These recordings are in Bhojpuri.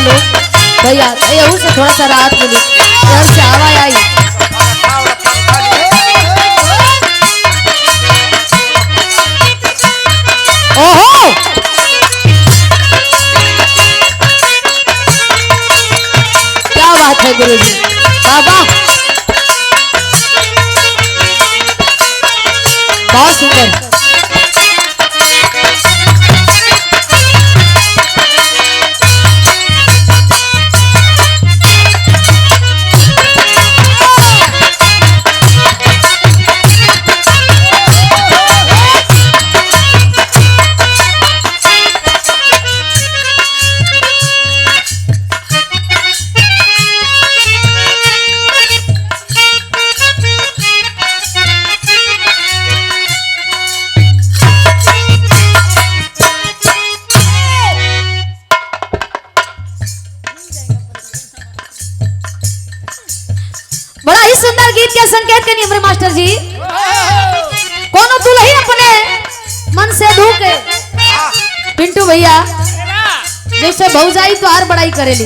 लोग भैया यहू से थोड़ा सा राहत मिली घर से हवा आई। ओहो क्या बात है गुरुजी बाबा बहुत सुंदर। बड़ा ही सुंदर गीत के संकेत के नियम मास्टर जी। कोनो दुल्ही अपने मन से धूके पिंटू भैया जैसे भौजाई तो हर बड़ाई करेली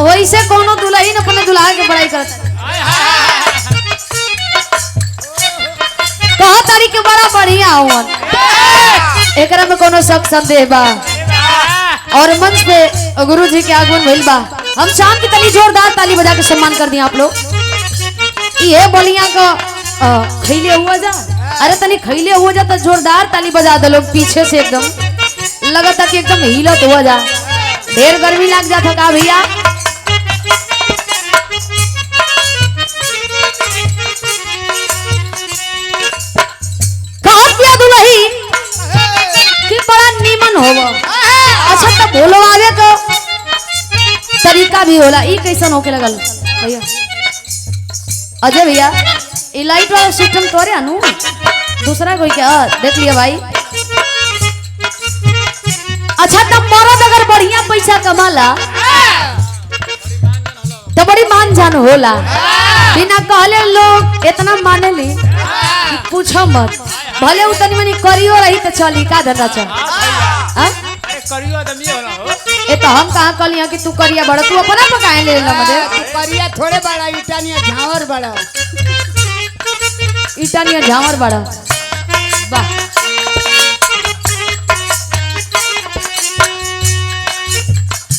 वैसे कोनो दुल्हीन अपने दुल्हा के बड़ाई करता कहा तारीख के बड़ा बढ़िया हुआ एकरा में कोनो शक संदेह बा और मंच पे गुरु जी के आगमन भइल बा। हम शाम की तनी जोरदार ताली बजा के सम्मान कर दिया आप लोग। ये बोलिया का खैले हुआ जा अरे तनी खैले हुआ जा तो जोरदार ताली बजा दो लोग पीछे से एकदम लगता कि एकदम हिलत हुआ जा। ढेर गर्मी लग जाता का भैया कहा किया दुल्ही कि बड़ा नीमन होगा। अच्छा तो बोलो आगे को तरीका भी होला ई कैसन होके लगल भैया अजय भैया ये लाइट वाला सिस्टम तोरे अनु दूसरा कोई क्या देख लिया भाई। अच्छा तब मरद अगर बढ़िया पैसा कमाला तो बड़ी मान जान होला बिना कहले लोग इतना माने ली पूछो मत भले उतनी मनी करियो रही तो चली का धंधा चल करियो आदमी होला हो ए तो हम कहां कहलिया कि तू करिया बड़ा तू अपना पकाए ले ना मदे करिया थोड़े बड़ा इटानिया झावर बड़ा इटानिया झावर बड़ा वाह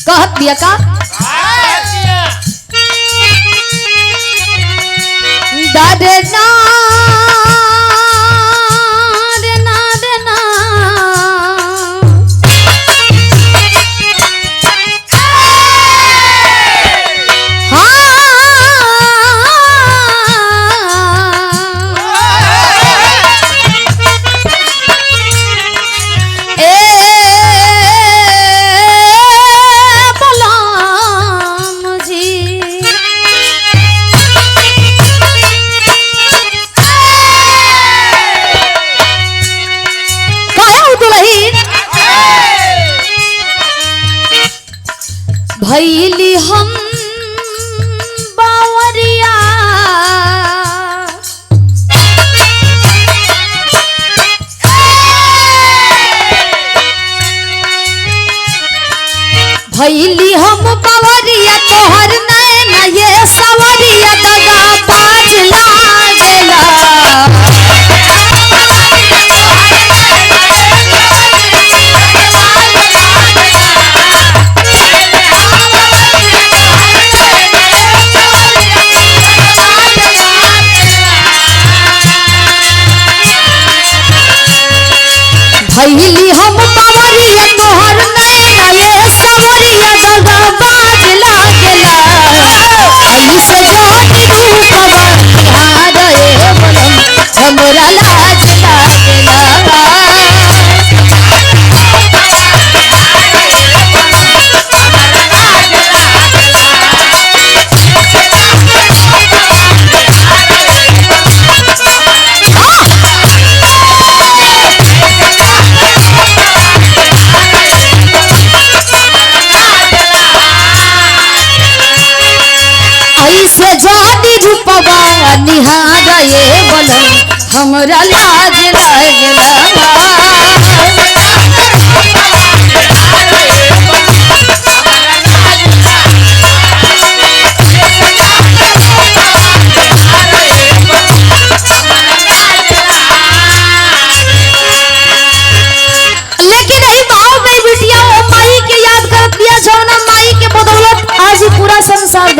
कहत दिया का दादे ना भैली हम बावरिया भैली हम बावरिया तोहर नैना ये सवरिया दगा बाज लागेला भैली हम बावरिया तोहर नैना ये सवरिया दगा बाज लागेला ऐसे जोड़ी रूपवा निहार ए बलम हमरा लाज लागेला ऐसे जोड़ी रूपवा निहार ए बलम हमरा लाज लागेला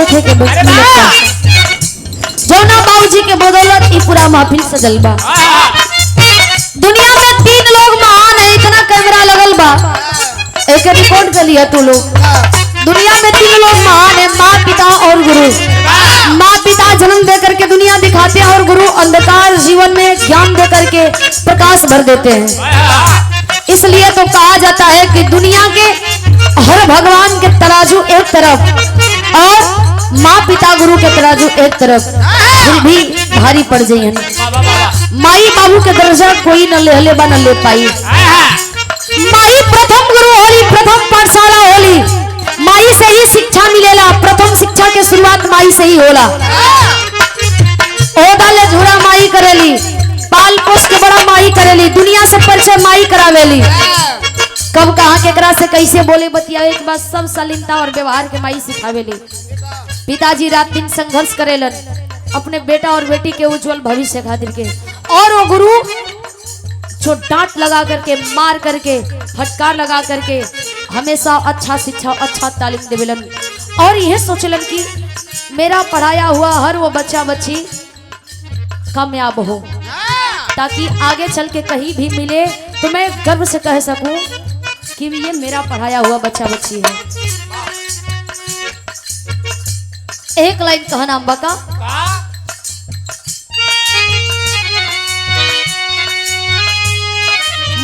देखे के मिलता जौना बाबूजी के बदौलत ई पूरा महफिल सजल बा। दुनिया में 3 लोग महान है, इतना कैमरा लगल बा, एक रिकॉर्ड कर लिया तू लोग। दुनिया में 3 लोग महान है, माँ पिता और गुरु। माँ पिता जन्म दे करके दुनिया दिखाते हैं और गुरु अंधकार जीवन में ज्ञान दे करके प्रकाश भर देते हैं। इसलिए तो कहा जाता है कि दुनिया के हर भगवान के तराजू एक तरफ और माँ पिता गुरु के तराजू एक तरफ, फिर भी भारी पड़ जाइए। माई बाबू के दर्जा कोई न ले बा न ले पाई। माई प्रथम गुरु होली, प्रथम पाठशाला होली, माई से ही शिक्षा मिलेला। प्रथम शिक्षा के शुरुआत माई से ही होला। ओदा ले झूरा माई करेली, पाल पोस के बड़ा माई करेली, दुनिया से परिचय माई करावेली। कब कहाँ केकरा से कैसे बोले बतियावे के बाद सब शालीनता और व्यवहार के माई सिखावेली। पिताजी रात दिन संघर्ष करेलन अपने बेटा और बेटी के उज्जवल भविष्य खातिर के, और वो गुरु जो डांट लगा करके, मार करके, फटकार लगा करके हमेशा अच्छा शिक्षा, अच्छा तालीम देवेलन और यह सोचलन कि मेरा पढ़ाया हुआ हर वो बच्चा बच्ची कामयाब हो, ताकि आगे चल के कहीं भी मिले तो मैं गर्व से कह सकूं कि ये मेरा पढ़ाया हुआ बच्चा बच्ची है। एक लाइन कहना अम्बा का,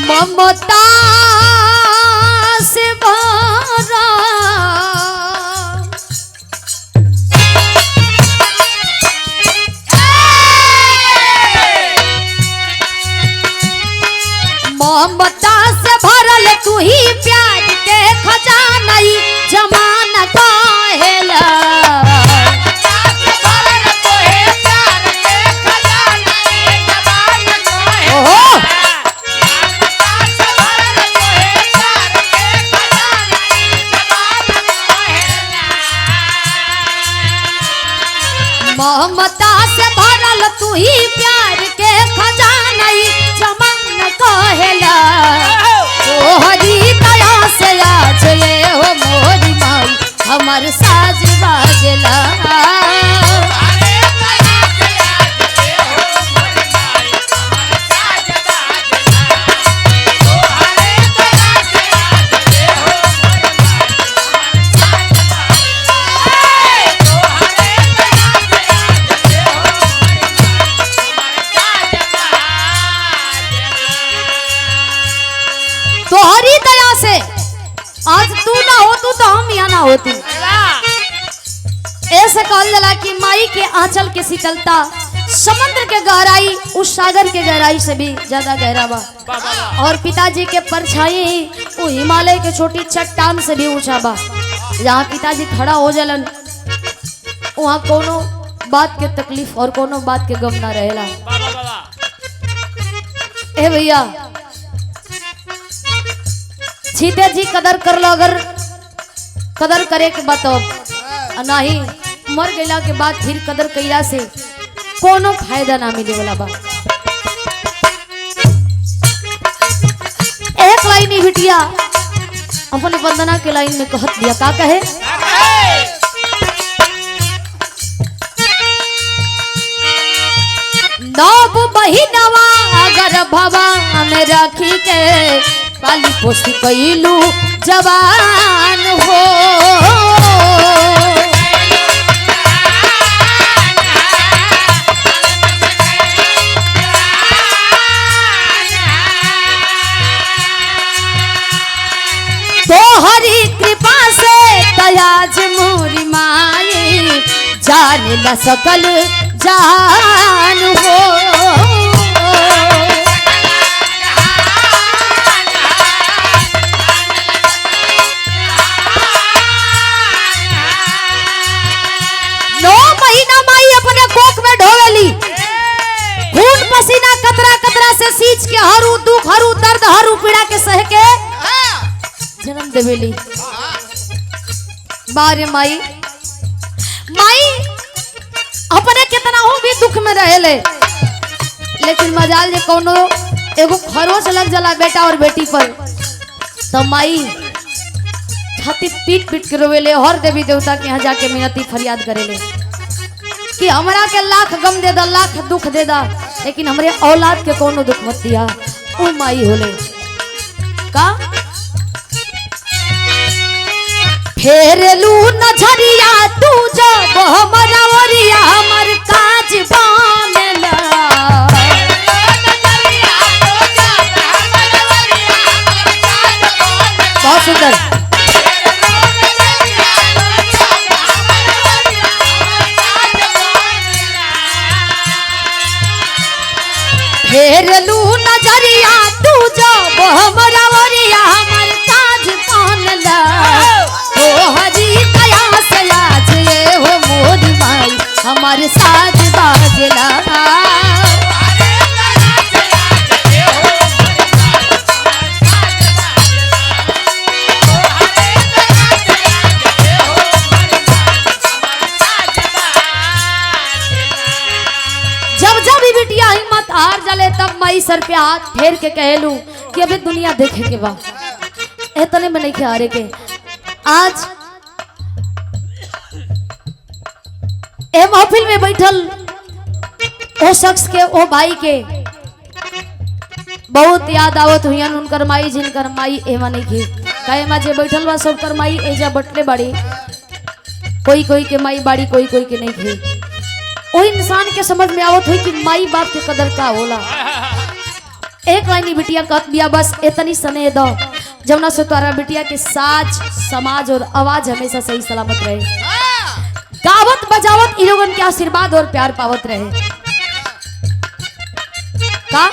ममता से भरा ममता से भरल तू ही प्यार के खजाना जमाना कहेला। ममता से भरल तू ही प्यार के खजाना जमाना कहेला। ओ हरी दया से आज ये हो मोरी माई हमार साज बाजेला। तोहरी दया से आज तू ना हो तू तो हम यहाँ ना होती। ऐसा कहल जाला कि माई के आंचल के शीतलता समुद्र के गहराई उस सागर के गहराई से भी ज्यादा गहरा बा, और पिताजी के परछाई वो हिमालय के छोटी चट्टान से भी ऊंचा बा। जहाँ पिताजी खड़ा हो जलन वहाँ कोनो बात के तकलीफ और कोनो बात के गम ना रहेला। ए भैया सीते जी कदर कर लो, अगर कदर करे के बताओ नहीं मर गया के बाद फिर कदर कैला से कोनो फायदा ना मिले वाला बा। एक लाइन ही बिटिया अपने वंदना के लाइन में कहत दिया, का कहे, नौब बहिनवा अगर भवा में रखी के पाली पोसी कैलू जवान हो। तोहरी कृपा से तयाज मोरी माई जाने न सकल जान हो। खून पसीना कतरा कतरा से सींच के हरू दुख हरू दर्द हरू पीड़ा के सह के जन्म देवेली। बारे माई माई अपने कितना हो भी दुख में रहेले, लेकिन मजाल जे कोनो एगो खरोच लग जाला बेटा और बेटी पर तो माई छाती पीट पीट के रोवेले, हर देवी देवता के यहाँ जाके मिनती फरियाद करेले कि हमरा के लाख गम दे दा, लाख दुख दे दा, लेकिन हमरे औलाद के कोनो दुख मत दिया। ओ माई होले का फेरलू नजरिया तू जब हमरा ओरिया हमर काज बानेला। बहुत सुंदर। फेरलू नजरिया तू जब हमरा ओरिया हमर काज बानेला। ओ हरी दया से आज ये हो मोरी माई हमारे साज बाजला। जब जब भी बिटिया हिम्मत हार जाले तब माई सर पे हाथ फेर के कहलू कि अबे दुनिया देखे के बा, इतने में नहीं हारे के। आज ए महफिल में बैठल ओ शख्स के, ओ भाई के बहुत याद आवत हुई उनकर माई, जिनकर माई एमा नहीं थी। कहे मा जे बैठल बा सबकर माई एजा बटले बाड़ी, कोई कोई के माई बाड़ी, कोई कोई के नहीं थी। वो इंसान के समझ में आवत हुई कि माई बाप के कदर का होला। एक लाइनी बिटिया कहत बिया बस इतनी सने दो जमुना से तोरा बिटिया के साज समाज और आवाज हमेशा सही सलामत रहे, गावत बजावत इन लोगन के आशीर्वाद और प्यार पावत रहे। का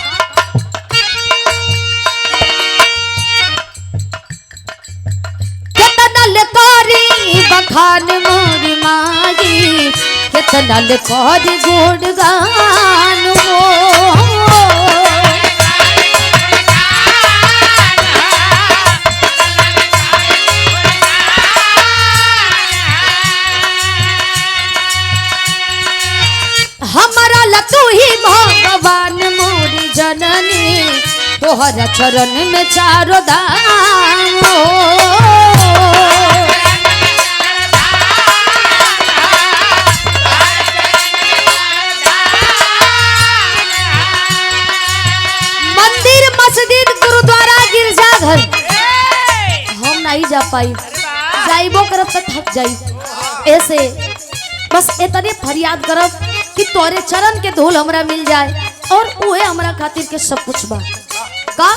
कितना लकारी बखान मोरी माई, कितना लकारी गुणगान हो। हमारा लतू ही भगवान मोरी जननी, तोहरा चरण में चारों दान हो। मंदिर मस्जिद गुरुद्वारा गिरजाघर हम नहीं जा पाई, जाइबो करब तो थक जाई। ऐसे बस इतने फरियाद करब कि तोरे चरण के धूल हमरा मिल जाए और उहे हमरा खातिर के सब कुछ बा। का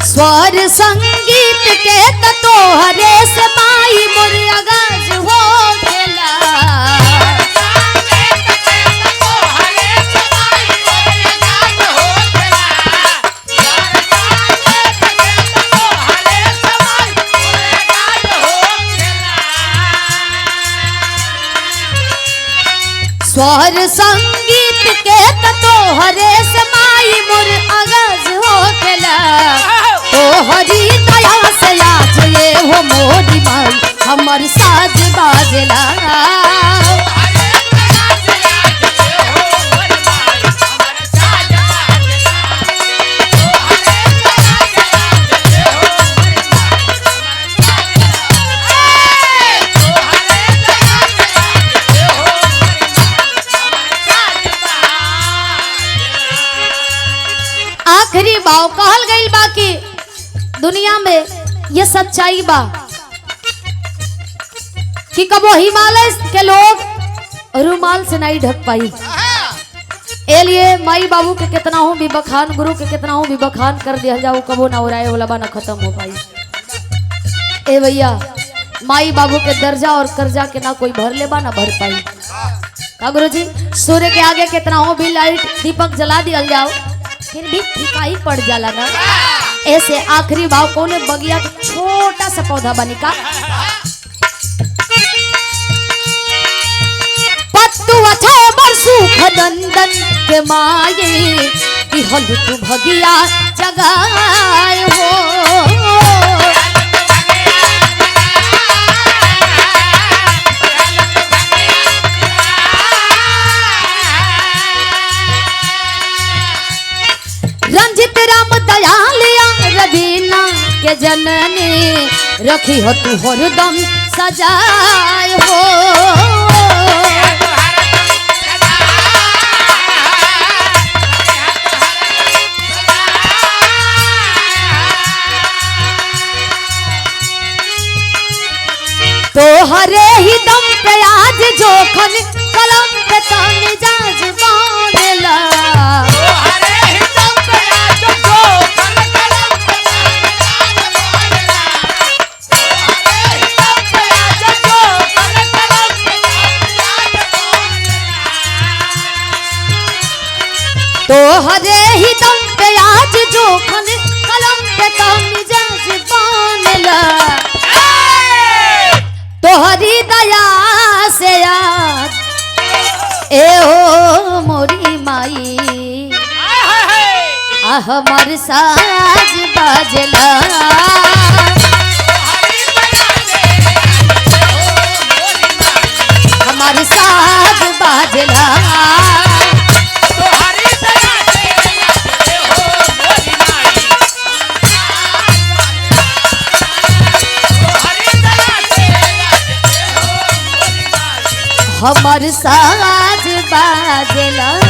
स्वर संगीत के तोहरे से माई मोर आगाज हो गेला। स्वर संगीत के तोहरे से माई मोर आगाज हो गेला। ओ हरी दया से आज ये हो मोरी माई हमर साज बाजला। आखिरी भाव कहल गई बा कि दुनिया में ये सच्चाई बा कि कबो हिमालय के लोग रुमाल से नहीं ढक पाई। ए लिए माई बाबू के कितना हूँ भी बखान, गुरु के कितना हूँ भी बखान कर दिया जाओ, कबो ना उड़ाए वाला बा ना खत्म हो पाई। ए भैया माई बाबू के दर्जा और कर्जा के ना कोई भर ले बा ना भर पाई। का गुरु जी सूर्य के आगे कितना हो भी लाइट दीपक जला दिया जाओ फिर भी फीका ही पड़ जाला ना। ऐसे आखिरी भाव कोने बगिया के छोटा सा पौधा बनी का पत्तू अच्छा बरसू खदंदन के माये हल तू भगिया जगाए हो। रंजित राम दयाल रवीना के जननी रखी हो तू हरदम सजाए हो। तो हरे ही दम पे आज जोखन कलम पे तानी जाज बांधला। तो हरे ही दम पे आज जोखन कलम पे तानी जाज बांधला। तोहरी दया से याद ए हो मोरी माई हमार साज बाजला। हमार साज बाजला। हमार साज बाजला।